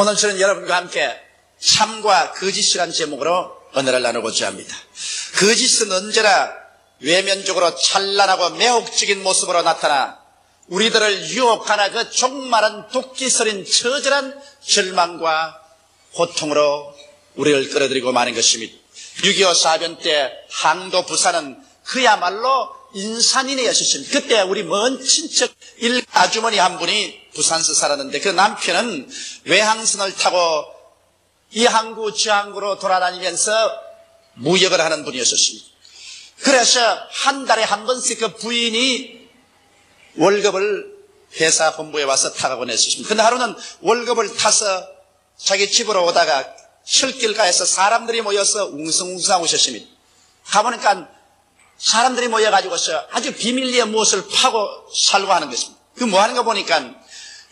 오늘 저는 여러분과 함께 참과 거짓이라는 제목으로 은혜를 나누고자 합니다. 거짓은 언제나 외면적으로 찬란하고 매혹적인 모습으로 나타나 우리들을 유혹하나 그 종말은 도끼서린 처절한 절망과 고통으로 우리를 끌어들이고 마는 것입니다. 6.25 사변 때 항도 부산은 그야말로 인산인해였습니다. 그때 우리 먼 친척 아주머니 한 분이 부산서 살았는데 그 남편은 외항선을 타고 이 항구 저 항구로 돌아다니면서 무역을 하는 분이었습니다. 그래서 한 달에 한 번씩 그 부인이 월급을 회사 본부에 와서 타가곤 했습니다. 근데 하루는 월급을 타서 자기 집으로 오다가 철길가에서 사람들이 모여서 웅성웅성하고 있었습니다. 가보니까 사람들이 모여가지고서 아주 비밀리에 무엇을 파고 살고 하는 것입니다. 그 뭐 하는 거 보니까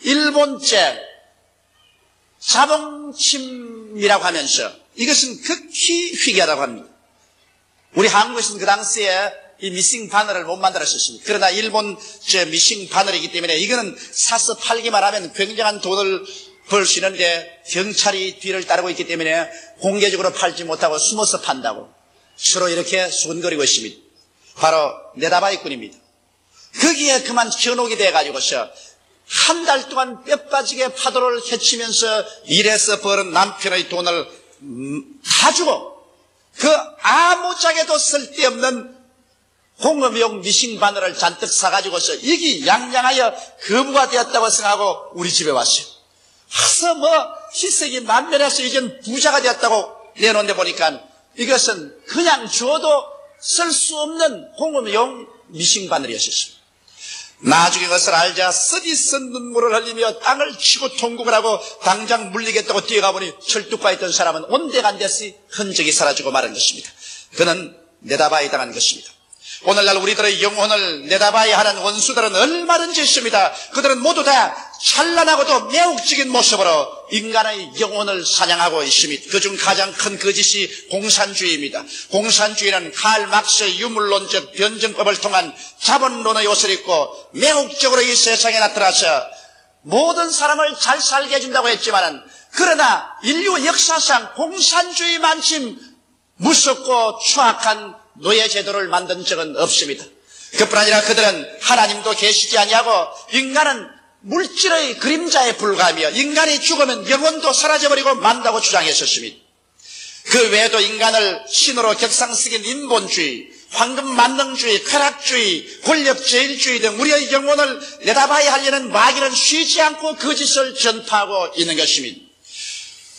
일본제 자본침이라고 하면서 이것은 극히 희귀하다고 합니다. 우리 한국에서는 그 당시에 이 미싱 바늘을 못 만들었습니다. 그러나 일본 미싱 바늘이기 때문에 이거는 사서 팔기만 하면 굉장한 돈을 벌 수 있는데 경찰이 뒤를 따르고 있기 때문에 공개적으로 팔지 못하고 숨어서 판다고 서로 이렇게 수군거리고 있습니다. 바로 네다바이꾼입니다. 거기에 그만 현혹이 돼가지고서 한 달 동안 뼈 빠지게 파도를 헤치면서 일해서 벌은 남편의 돈을 다 주고 그 아무짝에도 쓸데없는 공업용 미싱 바늘을 잔뜩 사가지고서 이기 양양하여 거부가 되었다고 생각하고 우리 집에 왔어요. 와서 희석이 만면해서 이젠 부자가 되었다고 내놓는데 보니까 이것은 그냥 줘도 쓸 수 없는 공업용 미싱 바늘이었습니다. 나중에 그것을 알자 쓰디쓴 눈물을 흘리며 땅을 치고 통곡을 하고 당장 물리겠다고 뛰어가 보니 철뚝과 있던 사람은 온데간데시 흔적이 사라지고 마른 것입니다. 그는 내다봐야 당한 것입니다. 오늘날 우리들의 영혼을 내다봐야 하는 원수들은 얼마든지 있습니다. 그들은 모두 다 찬란하고도 매혹적인 모습으로 인간의 영혼을 사냥하고 있습니다. 그중 가장 큰 거짓이 공산주의입니다. 공산주의는 칼 막스의 유물론적 변증법을 통한 자본론의 옷을 입고 매혹적으로 이 세상에 나타나서 모든 사람을 잘 살게 해준다고 했지만은 그러나 인류 역사상 공산주의만큼 무섭고 추악한 노예제도를 만든 적은 없습니다. 그뿐 아니라 그들은 하나님도 계시지 아니하고 인간은 물질의 그림자에 불과하며 인간이 죽으면 영혼도 사라져버리고 만다고 주장했었습니다. 그 외에도 인간을 신으로 격상시킨 인본주의, 황금만능주의, 쾌락주의, 권력제일주의 등 우리의 영혼을 내다봐야 하려는 마귀는 쉬지 않고 거짓을 전파하고 있는 것입니다.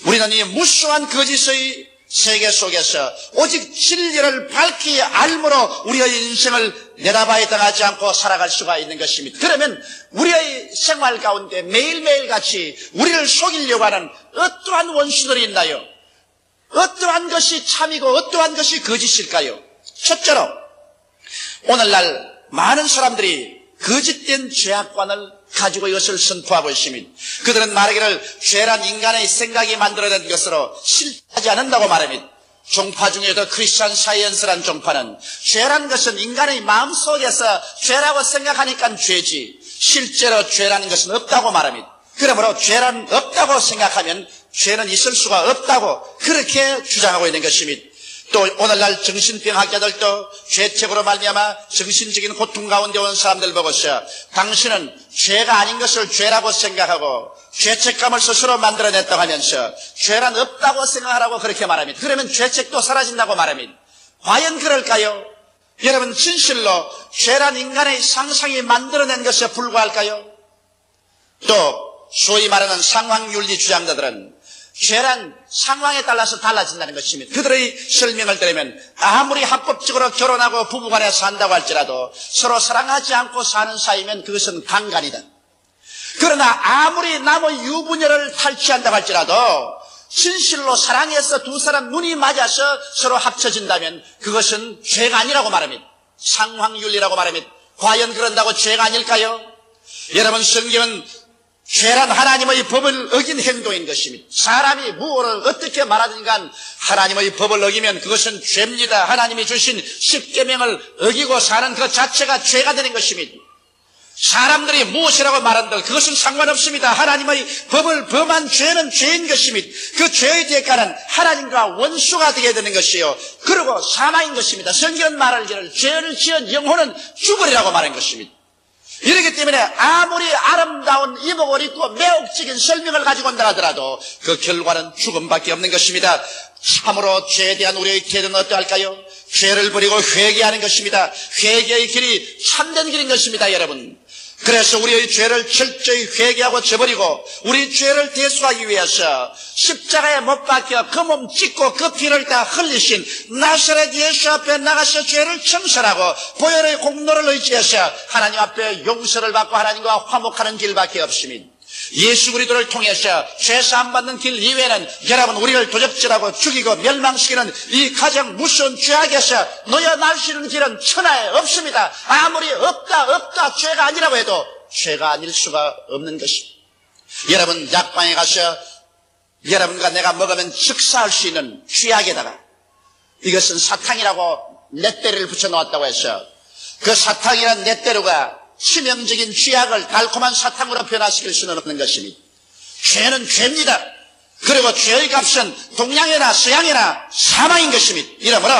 우리는 이 무수한 거짓의 세계 속에서 오직 진리를 밝히 알므로 우리의 인생을 내다봐야 당하지 않고 살아갈 수가 있는 것입니다. 그러면 우리의 생활 가운데 매일매일 같이 우리를 속이려고 하는 어떠한 원수들이 있나요? 어떠한 것이 참이고 어떠한 것이 거짓일까요? 첫째로 오늘날 많은 사람들이 거짓된 죄악관을 가지고 이것을 선포하고 있습니다. 그들은 말하기를 죄란 인간의 생각이 만들어낸 것으로 실하지 않는다고 말합니다. 종파 중에도 크리스천 사이언스란 종파는 죄란 것은 인간의 마음속에서 죄라고 생각하니까 죄지 실제로 죄라는 것은 없다고 말합니다. 그러므로 죄란 없다고 생각하면 죄는 있을 수가 없다고 그렇게 주장하고 있는 것입니다. 또 오늘날 정신병학자들도 죄책으로 말미암아 정신적인 고통 가운데 온 사람들 보고서 당신은 죄가 아닌 것을 죄라고 생각하고 죄책감을 스스로 만들어냈다고 하면서 죄란 없다고 생각하라고 그렇게 말합니다. 그러면 죄책도 사라진다고 말합니다. 과연 그럴까요? 여러분 진실로 죄란 인간의 상상이 만들어낸 것에 불과할까요? 또 소위 말하는 상황윤리 주장자들은 죄란 상황에 따라서 달라진다는 것입니다. 그들의 설명을 들으면 아무리 합법적으로 결혼하고 부부간에 산다고 할지라도 서로 사랑하지 않고 사는 사이면 그것은 강간이다. 그러나 아무리 남의 유부녀를 탈취한다고 할지라도 진실로 사랑해서 두 사람 눈이 맞아서 서로 합쳐진다면 그것은 죄가 아니라고 말합니다. 상황윤리라고 말합니다. 과연 그런다고 죄가 아닐까요? 여러분 성경은 죄란 하나님의 법을 어긴 행동인 것입니다. 사람이 무엇을 어떻게 말하든지 간 하나님의 법을 어기면 그것은 죄입니다. 하나님이 주신 십계명을 어기고 사는 그 자체가 죄가 되는 것입니다. 사람들이 무엇이라고 말한들 그것은 상관없습니다. 하나님의 법을 범한 죄는 죄인 것입니다. 그 죄의 대가는 하나님과 원수가 되게 되는 것이요, 그리고 사망인 것입니다. 성경은 말하기를 죄를 지은 영혼은 죽으리라고 말한 것입니다. 이렇기 때문에 아무리 아름다운 이복을 입고 매혹적인 설명을 가지고 온다 하더라도 그 결과는 죽음밖에 없는 것입니다. 참으로 죄에 대한 우리의 태도는 어떠할까요? 죄를 버리고 회개하는 것입니다. 회개의 길이 참된 길인 것입니다, 여러분. 그래서 우리의 죄를 철저히 회개하고 저버리고 우리 죄를 대속하기 위해서 십자가에 못 박혀 그 몸 찢고 그 피를 다 흘리신 나사렛 예수 앞에 나가서 죄를 청산하고 보혈의 공로를 의지해서 하나님 앞에 용서를 받고 하나님과 화목하는 길밖에 없습니다. 예수 그리스도를 통해서 죄사함 받는 길 이외에는 여러분 우리를 도적질하고 죽이고 멸망시키는 이 가장 무서운 죄악에서 놓여날 수 있는 길은 천하에 없습니다. 아무리 없다 죄가 아니라고 해도 죄가 아닐 수가 없는 것입니다. 여러분 약방에 가서 여러분과 내가 먹으면 즉사할 수 있는 쥐약에다가 이것은 사탕이라고 넷대를 붙여놓았다고 해서 그 사탕이란 넷대류가 치명적인 쥐약을 달콤한 사탕으로 변화시킬 수는 없는 것입니다. 죄는 죄입니다. 그리고 죄의 값은 동양이나 서양이나 사망인 것입니다. 이러므로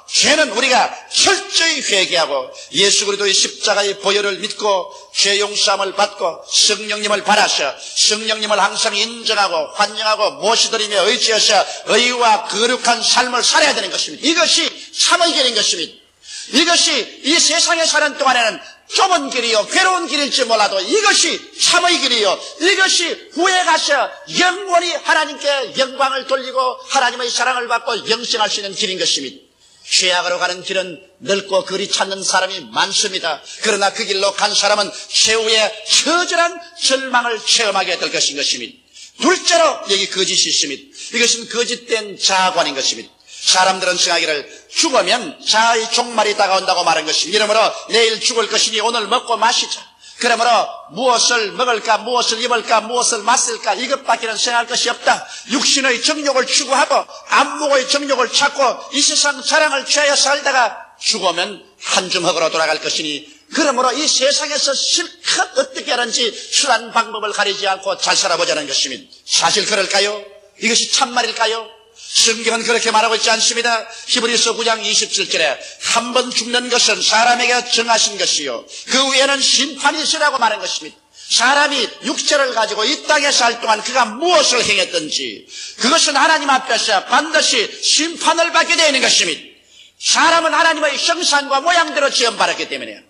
죄는 우리가 철저히 회개하고 예수 그리스도의 십자가의 보혈을 믿고 죄 용서함을 받고 성령님을 받아서 성령님을 항상 인정하고 환영하고 모시드리며 의지해서 의와 거룩한 삶을 살아야 되는 것입니다. 이것이 참의 길인 것입니다. 이것이 이 세상에 사는 동안에는 좁은 길이요 괴로운 길일지 몰라도 이것이 참의 길이요, 이것이 후에 가서 영원히 하나님께 영광을 돌리고 하나님의 사랑을 받고 영생할 수 있는 길인 것입니다. 죄악으로 가는 길은 넓고 거리 찾는 사람이 많습니다. 그러나 그 길로 간 사람은 최후의 처절한 절망을 체험하게 될 것인 것입니다. 둘째로 여기 거짓이 있습니다. 이것은 거짓된 자아관인 것입니다. 사람들은 생각하기를 죽으면 자아의 종말이 다가온다고 말한 것입니다. 이러므로 내일 죽을 것이니 오늘 먹고 마시자. 그러므로 무엇을 먹을까, 무엇을 입을까, 무엇을 마실까 이것밖에는 생각할 것이 없다. 육신의 정욕을 추구하고 안목의 정욕을 찾고 이 세상 자랑을 취하여 살다가 죽으면 한줌흙으로 돌아갈 것이니 그러므로 이 세상에서 실컷 어떻게 하는지 수단 방법을 가리지 않고 잘 살아보자는 것입니다. 사실 그럴까요? 이것이 참말일까요? 성경은 그렇게 말하고 있지 않습니다. 히브리서 9장 27절에 한 번 죽는 것은 사람에게 정하신 것이요 그 후에는 심판이 있으라고 말한 것입니다. 사람이 육체를 가지고 이 땅에 살 동안 그가 무엇을 행했든지 그것은 하나님 앞에서 반드시 심판을 받게 되는 것입니다. 사람은 하나님의 형상과 모양대로 지음받았기 때문에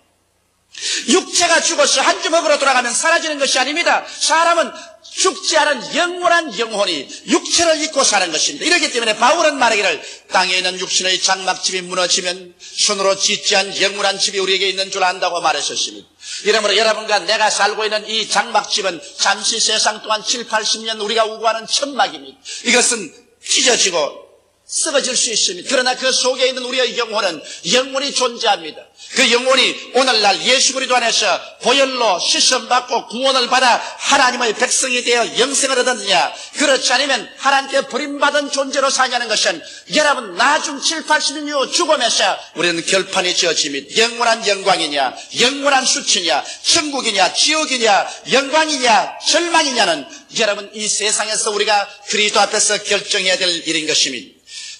육체가 죽어서 한 주먹으로 돌아가면 사라지는 것이 아닙니다. 사람은 죽지 않은 영원한 영혼이 육체를 입고 사는 것입니다. 이렇기 때문에 바울은 말하기를 땅에 있는 육신의 장막집이 무너지면 손으로 짓지 않은 영원한 집이 우리에게 있는 줄 안다고 말하셨습니다. 이러므로 여러분과 내가 살고 있는 이 장막집은 잠시 세상 동안 7, 80년 우리가 우고하는 천막입니다. 이것은 찢어지고 썩어질 수 있습니다. 그러나 그 속에 있는 우리의 영혼은 영원히 존재합니다. 그 영혼이 오늘날 예수 그리스도 안에서 보혈로 씻음받고 구원을 받아 하나님의 백성이 되어 영생을 얻었느냐, 그렇지 않으면 하나님께 버림받은 존재로 사냐는 것은 여러분 나중 7, 80년 후 죽음에서 우리는 결판이 지어집니다. 영원한 영광이냐, 영원한 수치냐, 천국이냐, 지옥이냐, 영광이냐, 절망이냐는 여러분 이 세상에서 우리가 그리스도 앞에서 결정해야 될 일인 것입니다.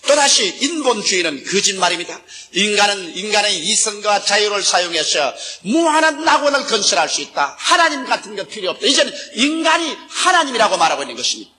또다시 인본주의는 거짓말입니다. 인간은 인간의 이성과 자유를 사용해서 무한한 낙원을 건설할 수 있다. 하나님 같은 거 필요 없다. 이제는 인간이 하나님이라고 말하고 있는 것입니다.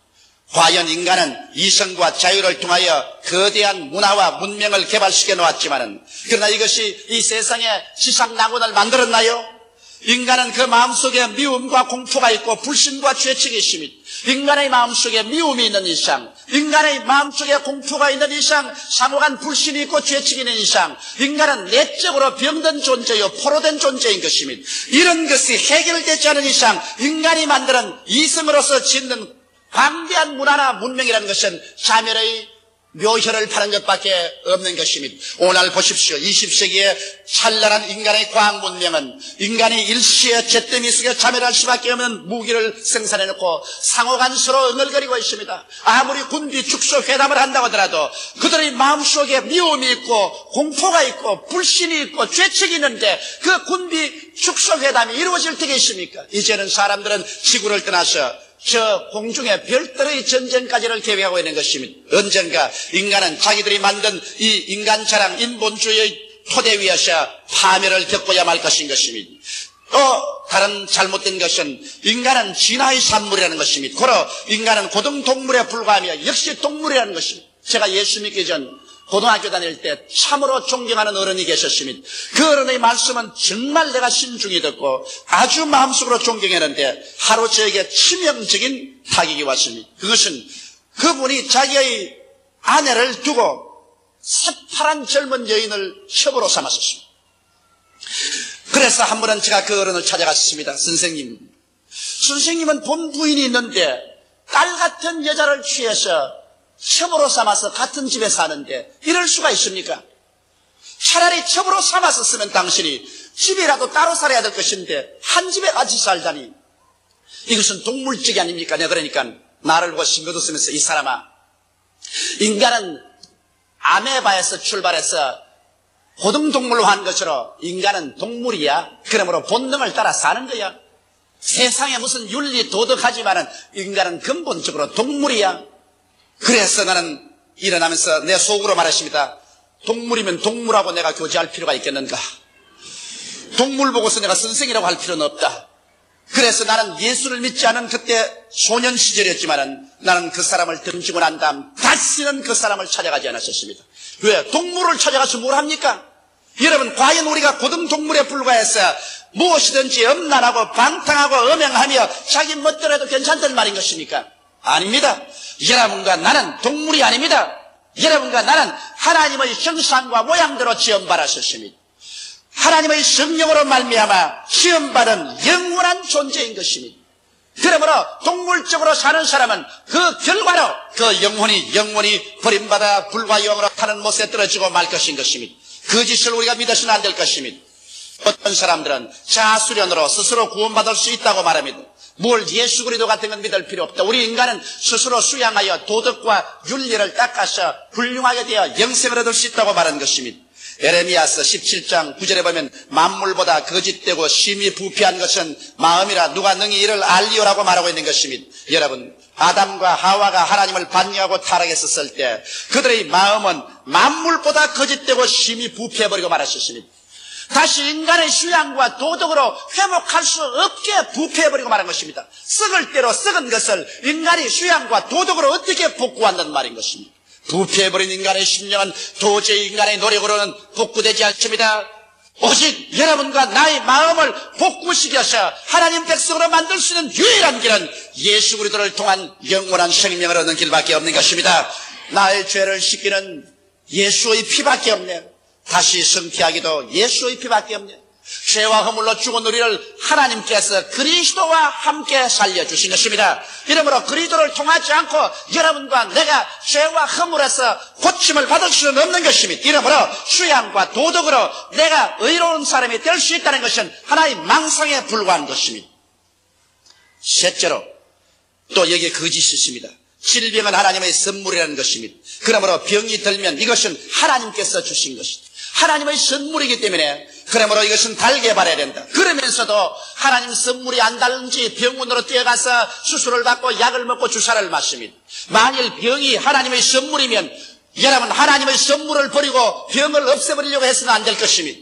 과연 인간은 이성과 자유를 통하여 거대한 문화와 문명을 개발시켜 놓았지만은 그러나 이것이 이 세상에 지상 낙원을 만들었나요? 인간은 그 마음속에 미움과 공포가 있고 불신과 죄책이 있습니다. 인간의 마음속에 미움이 있는 이상, 인간의 마음속에 공포가 있는 이상, 상호간 불신이 있고 죄책이 있는 이상 인간은 내적으로 병든 존재요 포로된 존재인 것입니다. 이런 것이 해결되지 않은 이상 인간이 만드는 이성으로서 짓는 방대한 문화나 문명이라는 것은 자멸의 묘혈을 파는 것밖에 없는 것입니다. 오늘 보십시오. 20세기의 찬란한 인간의 과학 문명은 인간이 일시에 잿더미 속에 자멸할 수밖에 없는 무기를 생산해놓고 상호간서로 응얼거리고 있습니다. 아무리 군비 축소 회담을 한다고 하더라도 그들의 마음속에 미움이 있고 공포가 있고 불신이 있고 죄책이 있는데 그 군비 축소 회담이 이루어질 때가 있습니까? 이제는 사람들은 지구를 떠나서 저 공중의 별들의 전쟁까지를 계획하고 있는 것입니다. 언젠가 인간은 자기들이 만든 이 인간 자랑 인본주의의 토대 위에서 파멸을 겪어야 말 것인 것입니다. 또 다른 잘못된 것은 인간은 진화의 산물이라는 것입니다. 고로 인간은 고등동물에 불과하며 역시 동물이라는 것입니다. 제가 예수 믿기 전 고등학교 다닐 때 참으로 존경하는 어른이 계셨습니다. 그 어른의 말씀은 정말 내가 신중히 듣고 아주 마음속으로 존경했는데 하루 저에게 치명적인 타격이 왔습니다. 그것은 그분이 자기의 아내를 두고 새파란 젊은 여인을 첩으로 삼았었습니다. 그래서 한 번은 제가 그 어른을 찾아갔습니다. 선생님은 본 부인이 있는데 딸 같은 여자를 취해서 첩으로 삼아서 같은 집에 사는데 이럴 수가 있습니까? 차라리 첩으로 삼았었으면 당신이 집이라도 따로 살아야 될 것인데 한 집에 같이 살다니 이것은 동물적이 아닙니까? 내가 그러니까 나를 보고 싱긋 웃으면서 이 사람아, 인간은 아메바에서 출발해서 고등동물로 한 것으로 인간은 동물이야. 그러므로 본능을 따라 사는 거야. 세상에 무슨 윤리 도덕하지만은 인간은 근본적으로 동물이야. 그래서 나는 일어나면서 내 속으로 말했습니다. 동물이면 동물하고 내가 교제할 필요가 있겠는가? 동물 보고서 내가 선생이라고 할 필요는 없다. 그래서 나는 예수를 믿지 않은 그때 소년 시절이었지만은 나는 그 사람을 던지고 난 다음 다시는 그 사람을 찾아가지 않았었습니다. 왜? 동물을 찾아가서 뭘 합니까? 여러분, 과연 우리가 고등동물에 불과해서 무엇이든지 엄란하고 방탕하고 음행하며 자기 멋대로 해도 괜찮단 말인 것입니까? 아닙니다. 여러분과 나는 동물이 아닙니다. 여러분과 나는 하나님의 형상과 모양대로 지음받았습니다. 하나님의 성령으로 말미암아 지음받은 영원한 존재인 것입니다. 그러므로 동물적으로 사는 사람은 그 결과로 그 영혼이 버림받아 불과 영으로 타는 못에 떨어지고 말 것인 것입니다. 그 짓을 우리가 믿어서는 안 될 것입니다. 어떤 사람들은 자수련으로 스스로 구원받을 수 있다고 말합니다. 뭘 예수 그리스도 같은 건 믿을 필요 없다. 우리 인간은 스스로 수양하여 도덕과 윤리를 닦아서 훌륭하게 되어 영생을 얻을 수 있다고 말하는 것입니다. 에레미야서 17장 9절에 보면 만물보다 거짓되고 심히 부패한 것은 마음이라 누가 능히 이를 알리오라고 말하고 있는 것입니다. 여러분, 아담과 하와가 하나님을 반역하고 타락했었을 때 그들의 마음은 만물보다 거짓되고 심히 부패해버리고 말았었습니다. 다시 인간의 수양과 도덕으로 회복할 수 없게 부패해버리고 말한 것입니다. 썩을 대로 썩은 것을 인간이 수양과 도덕으로 어떻게 복구한다는 말인 것입니다. 부패해버린 인간의 심령은 도저히 인간의 노력으로는 복구되지 않습니다. 오직 여러분과 나의 마음을 복구시켜서 하나님 백성으로 만들 수 있는 유일한 길은 예수 그리스도를 통한 영원한 생명을 얻는 길밖에 없는 것입니다. 나의 죄를 씻기는 예수의 피밖에 없네요. 다시 성취하기도 예수의 피밖에 없네요. 죄와 허물로 죽은 우리를 하나님께서 그리스도와 함께 살려주신 것입니다. 이러므로 그리스도를 통하지 않고 여러분과 내가 죄와 허물에서 고침을 받을 수는 없는 것입니다. 이러므로 수양과 도덕으로 내가 의로운 사람이 될 수 있다는 것은 하나의 망상에 불과한 것입니다. 셋째로 또 여기에 거짓이 있습니다. 질병은 하나님의 선물이라는 것입니다. 그러므로 병이 들면 이것은 하나님께서 주신 것입니다. 하나님의 선물이기 때문에 그러므로 이것은 달게 바라야 된다. 그러면서도 하나님 선물이 안 달는지 병원으로 뛰어가서 수술을 받고 약을 먹고 주사를 맞습니다. 만일 병이 하나님의 선물이면 여러분 하나님의 선물을 버리고 병을 없애버리려고 해서는 안 될 것입니다.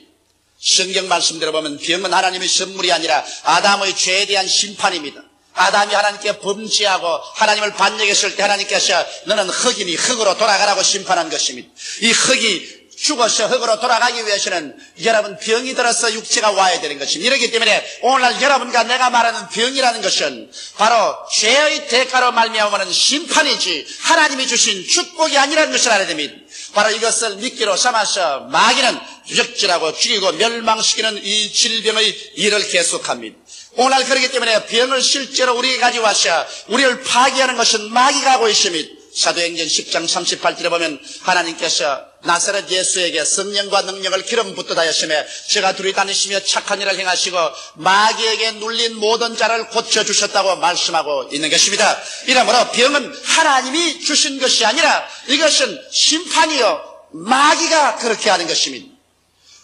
성경 말씀대로 보면 병은 하나님의 선물이 아니라 아담의 죄에 대한 심판입니다. 아담이 하나님께 범죄하고 하나님을 반역했을 때 하나님께서 너는 흙이니 흙으로 돌아가라고 심판한 것입니다. 이 흙이 죽어서 흙으로 돌아가기 위해서는 여러분 병이 들어서 육체가 와야 되는 것입니다. 이렇기 때문에 오늘날 여러분과 내가 말하는 병이라는 것은 바로 죄의 대가로 말미암아는 심판이지 하나님이 주신 축복이 아니라는 것을 알아야 됩니다. 바로 이것을 미끼로 삼아서 마귀는 유적질하고 죽이고 멸망시키는 이 질병의 일을 계속합니다. 오늘날 그렇기 때문에 병을 실제로 우리에게 가져와서 우리를 파괴하는 것은 마귀가 하고 있습니다. 사도행전 10장 38절에 보면 하나님께서 나사렛 예수에게 성령과 능력을 기름 붓듯 하였으며 제가 둘이 다니시며 착한 일을 행하시고 마귀에게 눌린 모든 자를 고쳐주셨다고 말씀하고 있는 것입니다. 이러므로 병은 하나님이 주신 것이 아니라 이것은 심판이요 마귀가 그렇게 하는 것입니다.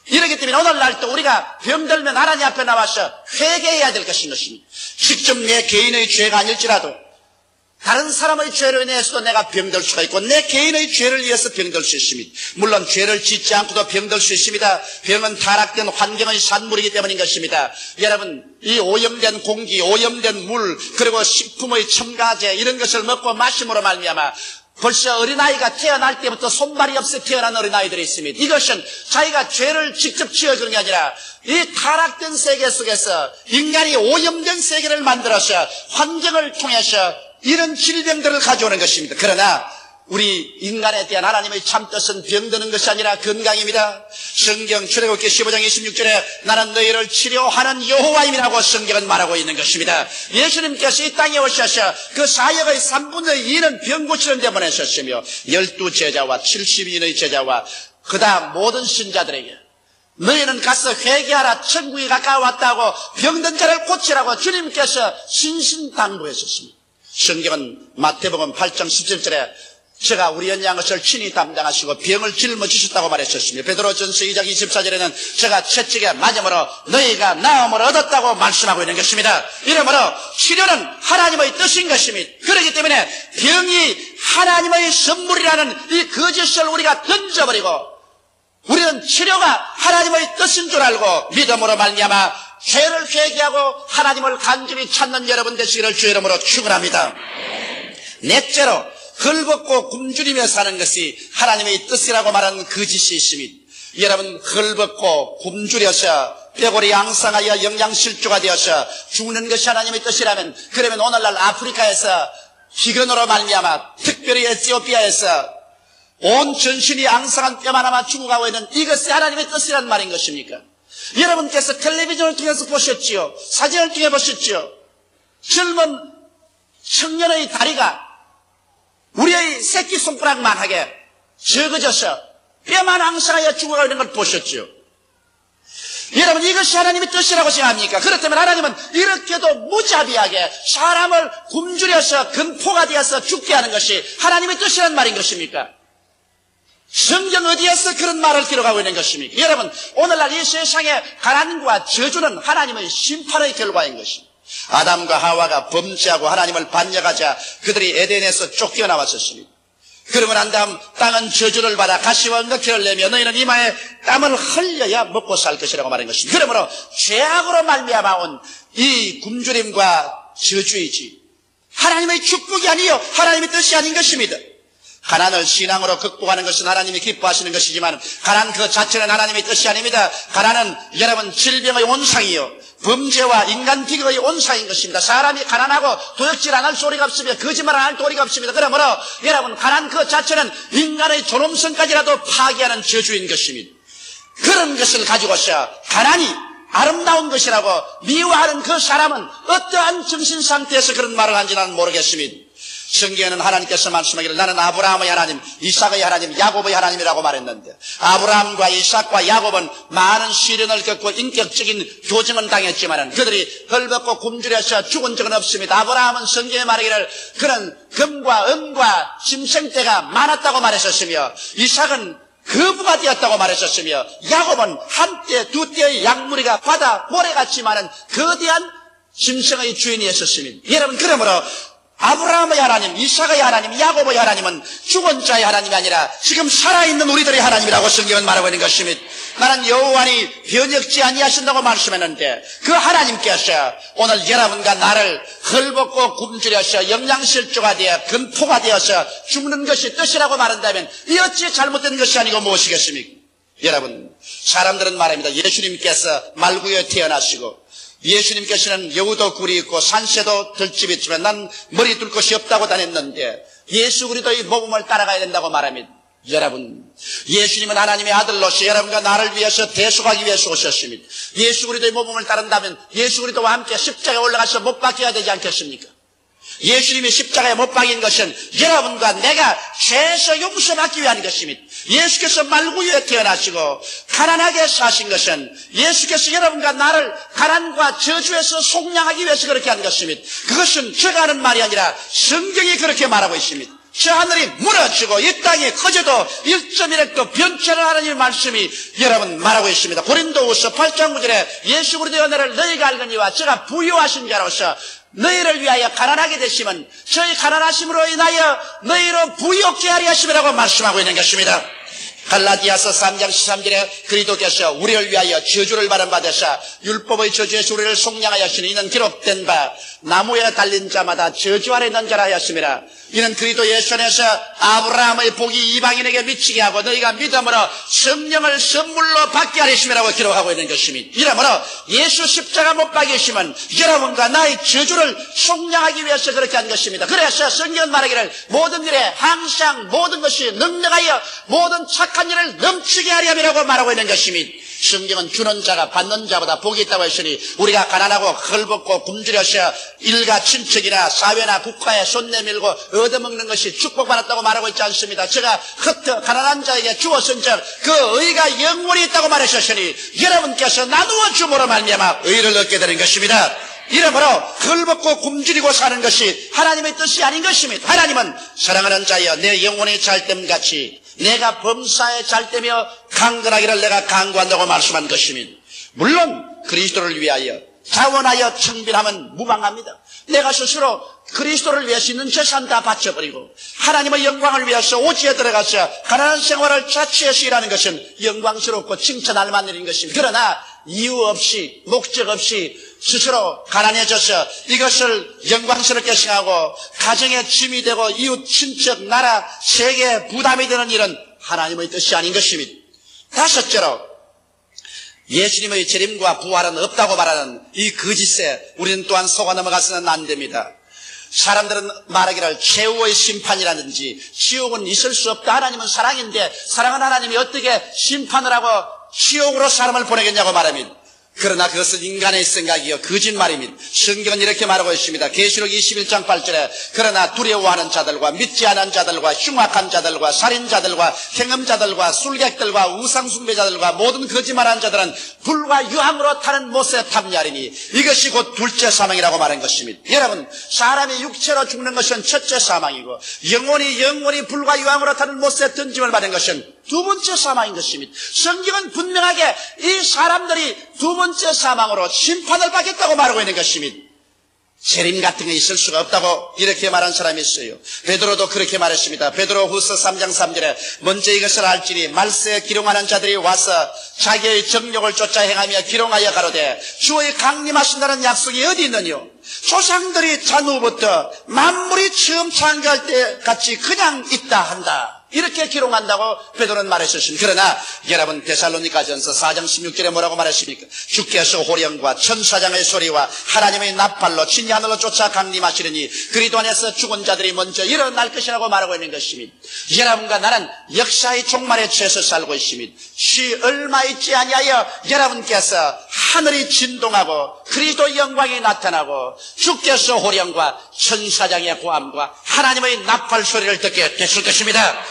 이렇기 때문에 오늘날도 우리가 병들면 하나님 앞에 나와서 회개해야 될 것인 것입니다. 직접 내 개인의 죄가 아닐지라도 다른 사람의 죄로 인해서도 내가 병들 수가 있고 내 개인의 죄를 위해서 병들 수 있습니다. 물론 죄를 짓지 않고도 병들 수 있습니다. 병은 타락된 환경의 산물이기 때문인 것입니다. 여러분, 이 오염된 공기, 오염된 물, 그리고 식품의 첨가제 이런 것을 먹고 마심으로 말미암아 벌써 어린아이가 태어날 때부터 손발이 없어 태어난 어린아이들이 있습니다. 이것은 자기가 죄를 직접 지어주는 게 아니라 이 타락된 세계 속에서 인간이 오염된 세계를 만들어서 환경을 통해서 이런 질병들을 가져오는 것입니다. 그러나 우리 인간에 대한 하나님의 참뜻은 병드는 것이 아니라 건강입니다. 성경 출애굽기 15장 26절에 나는 너희를 치료하는 여호와임이라고 성경은 말하고 있는 것입니다. 예수님께서 이 땅에 오셔서 그 사역의 3분의 2는 병 고치는 데 보내셨으며 12제자와 72인의 제자와 그다음 모든 신자들에게 너희는 가서 회개하라 천국이 가까워왔다고 병든 자를 고치라고 주님께서 신신당부하셨습니다. 성경은 마태복음 8장 17절에 제가 우리 연약한 것을 친히 담당하시고 병을 짊어지셨다고 말했었습니다. 베드로전서 2장 24절에는 제가 채찍에 맞음으로 너희가 나음을 얻었다고 말씀하고 있는 것입니다. 이러므로 치료는 하나님의 뜻인 것입니다. 그렇기 때문에 병이 하나님의 선물이라는 이 거짓을 우리가 던져버리고 우리는 치료가 하나님의 뜻인 줄 알고 믿음으로 말미암아 죄를 회개하고 하나님을 간절히 찾는 여러분 되시기를 주의 이름으로 축원합니다. 넷째로 헐벗고 굶주리며 사는 것이 하나님의 뜻이라고 말하는 거짓이 있습니다. 여러분, 헐벗고 굶주려서 뼈골이 양상하여 영양실조가 되어서 죽는 것이 하나님의 뜻이라면 그러면 오늘날 아프리카에서 희근으로 말미암아 특별히 에티오피아에서 온 전신이 앙상한 뼈만 남아 죽어가고 있는 이것이 하나님의 뜻이라는 말인 것입니까? 여러분께서 텔레비전을 통해서 보셨지요. 사진을 통해 보셨지요. 젊은 청년의 다리가 우리의 새끼손가락만하게 적어져서 뼈만 앙상하여 죽어가고 있는 걸 보셨지요. 여러분, 이것이 하나님의 뜻이라고 생각합니까? 그렇다면 하나님은 이렇게도 무자비하게 사람을 굶주려서 근포가 되어서 죽게 하는 것이 하나님의 뜻이라는 말인 것입니까? 성경 어디에서 그런 말을 기록하고 있는 것입니까? 여러분, 오늘날 이 세상의 가난과 저주는 하나님의 심판의 결과인 것입니다. 아담과 하와가 범죄하고 하나님을 반역하자 그들이 에덴에서 쫓겨나왔었습니다. 그러고 난 다음 땅은 저주를 받아 가시와 은덕지를 내며 너희는 이마에 땀을 흘려야 먹고 살 것이라고 말한 것입니다. 그러므로 죄악으로 말미암아 온 이 굶주림과 저주이지 하나님의 축복이 아니요 하나님의 뜻이 아닌 것입니다. 가난을 신앙으로 극복하는 것은 하나님이 기뻐하시는 것이지만 가난 그 자체는 하나님의 뜻이 아닙니다. 가난은 여러분 질병의 온상이요 범죄와 인간 비극의 온상인 것입니다. 사람이 가난하고 도둑질 안 할 소리가 없으며 거짓말 안 할 도리가 없습니다. 그러므로 여러분 가난 그 자체는 인간의 존엄성까지라도 파괴하는 저주인 것입니다. 그런 것을 가지고서 가난이 아름다운 것이라고 미워하는 그 사람은 어떠한 정신상태에서 그런 말을 하는지 나는 모르겠습니다. 성경에는 하나님께서 말씀하기를 나는 아브라함의 하나님, 이삭의 하나님, 야곱의 하나님이라고 말했는데 아브라함과 이삭과 야곱은 많은 시련을 겪고 인격적인 교정은 당했지만 그들이 헐벗고 굶주려서 죽은 적은 없습니다. 아브라함은 성경에 말하기를 그런 금과 은과 짐승떼가 많았다고 말했었으며 이삭은 거부가 되었다고 말했었으며 야곱은 한때 두때의 양무리가 바다 모래같이 많은 거대한 짐승의 주인이었습니다. 여러분, 그러므로 아브라함의 하나님, 이삭의 하나님, 야곱의 하나님은 죽은 자의 하나님이 아니라 지금 살아있는 우리들의 하나님이라고 성경은 말하고 있는 것입니다. 나는 여호와니 변혁지 아니하신다고 말씀했는데 그 하나님께서 오늘 여러분과 나를 헐벗고 굶주려서 영양실조가 되어 근포가 되어서 죽는 것이 뜻이라고 말한다면 이 어찌 잘못된 것이 아니고 무엇이겠습니까? 여러분, 사람들은 말합니다. 예수님께서 말구에 태어나시고 예수님께서는 여우도 굴이 있고 산새도 들집이 있지만 난 머리 둘 곳이 없다고 다녔는데 예수 그리스도의 모범을 따라가야 된다고 말합니다. 여러분, 예수님은 하나님의 아들로서 여러분과 나를 위해서 대속하기 위해서 오셨습니다. 예수 그리스도의 모범을 따른다면 예수 그리스도와 함께 십자가에 올라가서 못 박혀야 되지 않겠습니까? 예수님이 십자가에 못 박인 것은 여러분과 내가 죄에서 용서받기 위한 것입니다. 예수께서 말구유에 태어나시고 가난하게 사신 것은 예수께서 여러분과 나를 가난과 저주에서 속량하기 위해서 그렇게 한 것입니다. 그것은 제가 하는 말이 아니라 성경이 그렇게 말하고 있습니다. 저 하늘이 무너지고 이 땅이 커져도 1.1획도 변천을 하나님의 말씀이 여러분 말하고 있습니다. 고린도후서 8장 9절에 예수 그리스도의 은혜를 너희가 알거니와 제가 부유하신 자로서 너희를 위하여 가난하게 되시면 저희 가난하심으로 인하여 너희로 부유케 하리 하심이라고 말씀하고 있는 것입니다. 갈라디아서 3장 13절에 그리스도께서 우리를 위하여 저주를 받은 바 되사 율법의 저주에서 우리를 속량하였으니 이는 기록된 바 나무에 달린 자마다 저주 아래 있는 자라 하였습니다. 이는 그리스도 예수 안에서 아브라함의 복이 이방인에게 미치게 하고 너희가 믿음으로 성령을 선물로 받게 하리심이라고 기록하고 있는 것입니다. 이러므로 예수 십자가 못 박이심은 여러분과 나의 저주를 속량하기 위해서 그렇게 한 것입니다. 그래서 성경은 말하기를 모든 일에 항상 모든 것이 능력하여 모든 착한 일을 넘치게 하렴이라고 말하고 있는 것입니다. 성경은 주는 자가 받는 자보다 복이 있다고 했으니 우리가 가난하고 헐벗고 굶주려서 일가 친척이나 사회나 국가에 손 내밀고 얻어먹는 것이 축복받았다고 말하고 있지 않습니다. 제가 가난한 자에게 주었은즉 그 의가 영원히 있다고 말하셨으니 여러분께서 나누어 줌으로 말미암아 의를 얻게 되는 것입니다. 이러므로 헐벗고 굶주리고 사는 것이 하나님의 뜻이 아닌 것입니다. 하나님은 사랑하는 자여 내 영혼이 잘됨 같이 내가 범사에 잘되며 강건하기를 내가 강구한다고 말씀한 것입니다. 물론 그리스도를 위하여 자원하여 청빈하면 무방합니다. 내가 스스로 그리스도를 위해서 있는 재산 다 바쳐버리고 하나님의 영광을 위해서 오지에 들어가서 가난한 생활을 자취해서 일하는 것은 영광스럽고 칭찬할 만한 일인 것입니다. 그러나 이유 없이 목적 없이 스스로 가난해져서 이것을 영광스럽게 생각하고 가정의 짐이 되고 이웃, 친척, 나라, 세계에 부담이 되는 일은 하나님의 뜻이 아닌 것입니다. 다섯째로 예수님의 재림과 부활은 없다고 말하는 이 거짓에 우리는 또한 속아 넘어가서는 안 됩니다. 사람들은 말하기를 최후의 심판이라든지 지옥은 있을 수 없다. 하나님은 사랑인데 사랑은 하나님이 어떻게 심판을 하고 지옥으로 사람을 보내겠냐고 말합니다. 그러나 그것은 인간의 생각이요 거짓말입니다. 성경은 이렇게 말하고 있습니다. 계시록 21장 8절에 그러나 두려워하는 자들과 믿지 않은 자들과 흉악한 자들과 살인자들과 행음자들과 술객들과 우상숭배자들과 모든 거짓말하는 자들은 불과 유황으로 타는 못에 탑냐리니 이것이 곧 둘째 사망이라고 말한 것입니다. 여러분, 사람이 육체로 죽는 것은 첫째 사망이고 영혼이 불과 유황으로 타는 못에 던짐을 받은 것은 두 번째 사망인 것입니다. 성경은 분명하게 이 사람들이 두 번째 사망으로 심판을 받겠다고 말하고 있는 것입니다. 재림 같은 게 있을 수가 없다고 이렇게 말한 사람이 있어요. 베드로도 그렇게 말했습니다. 베드로후서 3장 3절에 먼저 이것을 알지니 말세에 기롱하는 자들이 와서 자기의 정욕을 쫓아 행하며 기롱하여 가로되 주의 강림하신다는 약속이 어디 있느뇨? 조상들이 잔후부터 만물이 처음 창조할 때 같이 그냥 있다 한다. 이렇게 기록한다고 베드로는 말했었습니다. 그러나 여러분 데살로니가전서 4장 16절에 뭐라고 말했습니까? 주께서 호령과 천사장의 소리와 하나님의 나팔로 친히 하늘로 쫓아 강림하시려니 그리스도 안에서 죽은 자들이 먼저 일어날 것이라고 말하고 있는 것입니다. 여러분과 나는 역사의 종말에 처해서 살고 있습니다. 시 얼마 있지 아니하여 여러분께서 하늘이 진동하고 그리스도 영광이 나타나고 주께서 호령과 천사장의 고함과 하나님의 나팔 소리를 듣게 됐을 것입니다.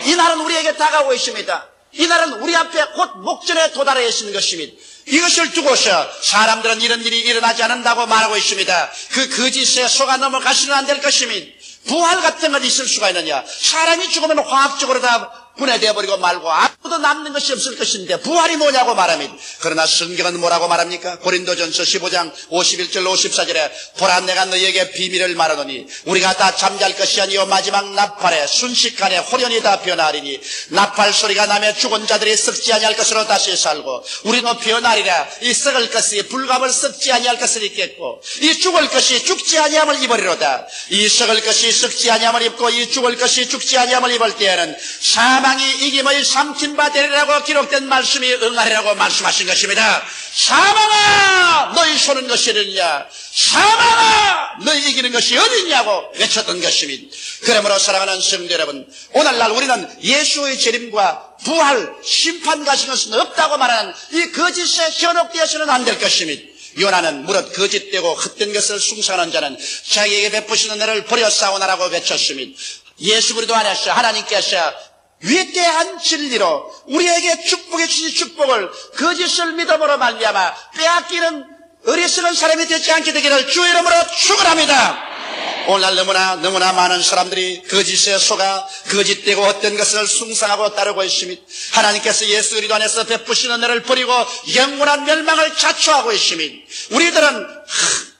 이 날은 우리에게 다가오고 있습니다. 이 날은 우리 앞에 곧 목전에 도달해 있는 것입니다. 이것을 두고서 사람들은 이런 일이 일어나지 않는다고 말하고 있습니다. 그 거짓에 속아 넘어가시면 안 될 것입니다. 부활 같은 건 있을 수가 있느냐? 사람이 죽으면 화학적으로 다 분해되어 버리고 말고 아무도 남는 것이 없을 것인데 부활이 뭐냐고 말합니다. 그러나 성경은 뭐라고 말합니까? 고린도전서 15장 51절 54절에 보라 내가 너희에게 비밀을 말하노니 우리가 다 잠잘 것이 아니요 마지막 나팔에 순식간에 호련히 다 변하리니 나팔 소리가 나며 죽은 자들이 썩지 아니할 것으로 다시 살고 우리는 변하리라. 이 썩을 것이 불감을 썩지 아니할 것을 입겠고 이 죽을 것이 죽지 아니함을 입으리로다. 이 썩을 것이 썩지 아니함을 입고 이 죽을 것이 죽지 아니함을 입을 때에는 사망이 이김의 삼킨 바 되리라고 기록된 말씀이 응하리라고 말씀하신 것입니다. 사망아 너희 쏘는 것이 어디냐? 사망아 너희 이기는 것이 어디냐고 외쳤던 것입니다. 그러므로 사랑하는 성도 여러분, 오늘날 우리는 예수의 재림과 부활, 심판 가신 것은 없다고 말하는 이 거짓에 현혹되어서는 안 될 것입니다. 요나는 무릇 거짓되고 헛된 것을 숭상하는 자는 자기에게 베푸시는 은혜를 버려 싸우나라고 외쳤으니 예수 그리스도 안에서 하나님께서 위대한 진리로 우리에게 축복해 주신 축복을 거짓을 믿음으로 말미암아 빼앗기는 어리석은 사람이 되지 않게 되기를 주 이름으로 축원합니다. 오늘날 너무나 많은 사람들이 거짓에 속아 거짓되고 헛된 것을 숭상하고 따르고 있습니다. 하나님께서 예수 그리스도 안에서 베푸시는 은혜를 버리고 영원한 멸망을 자초하고 있습니다. 우리들은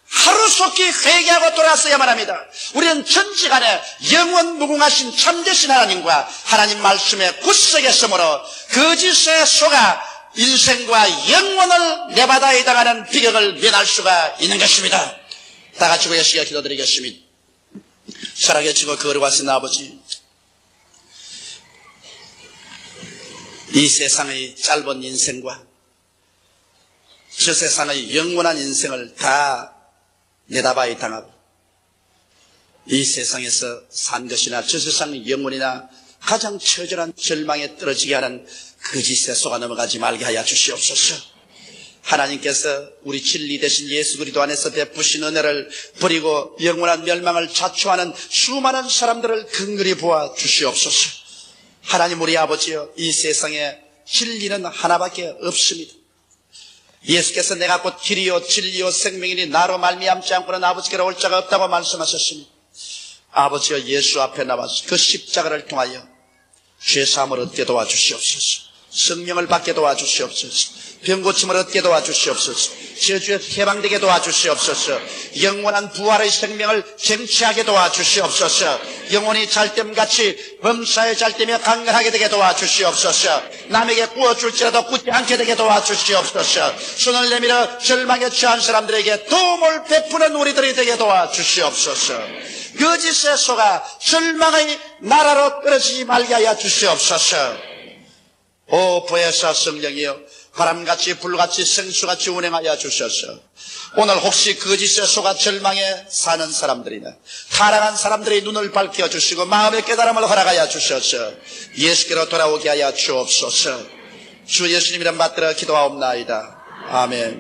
하루속히 회개하고 돌아서야만 합니다. 우리는 천지간에 영원 무궁하신 참되신 하나님과 하나님 말씀에 굳세게 서므로 거짓에 속아 인생과 영원을 내바다에 당하는 비극을 면할 수가 있는 것입니다. 다 같이 고개시켜 기도드리겠습니다. 사랑에 지고 거룩하신 아버지, 이 세상의 짧은 인생과 저 세상의 영원한 인생을 다 내다봐야 당하고 이 세상에서 산 것이나 저 세상의 영혼이나 가장 처절한 절망에 떨어지게 하는 거짓에 속아 넘어가지 말게 하여 주시옵소서. 하나님께서 우리 진리 되신 예수 그리스도 안에서 베푸신 은혜를 버리고 영원한 멸망을 자초하는 수많은 사람들을 긍휼히 보아 주시옵소서. 하나님 우리 아버지여, 이 세상에 진리는 하나밖에 없습니다. 예수께서 내가 곧 길이요 진리요 생명이니 나로 말미암지 않고는 아버지께로 올 자가 없다고 말씀하셨습니다. 아버지여, 예수 앞에 나와서 그 십자가를 통하여 죄사함을 얻게 도와주시옵소서. 성령을 받게 도와주시옵소서. 병고침을 얻게 도와주시옵소서. 저주에 해방되게 도와주시옵소서. 영원한 부활의 생명을 쟁취하게 도와주시옵소서. 영혼이 잘됨같이 범사에 잘되며 강건하게 되게 도와주시옵소서. 남에게 구워줄지라도 굳지 않게 되게 도와주시옵소서. 손을 내밀어 절망에 처한 사람들에게 도움을 베푸는 우리들이 되게 도와주시옵소서. 거짓에 속아 절망의 나라로 떨어지지 말게 하여 주시옵소서. 오 보혜사 성령이여, 바람같이 불같이 생수같이 운행하여 주셔서 오늘 혹시 거짓에 속아 절망에 사는 사람들이나 타락한 사람들의 눈을 밝혀주시고 마음의 깨달음을 허락하여 주셔서 예수께로 돌아오게 하여 주옵소서. 주 예수님 이름 받들어 기도하옵나이다. 아멘.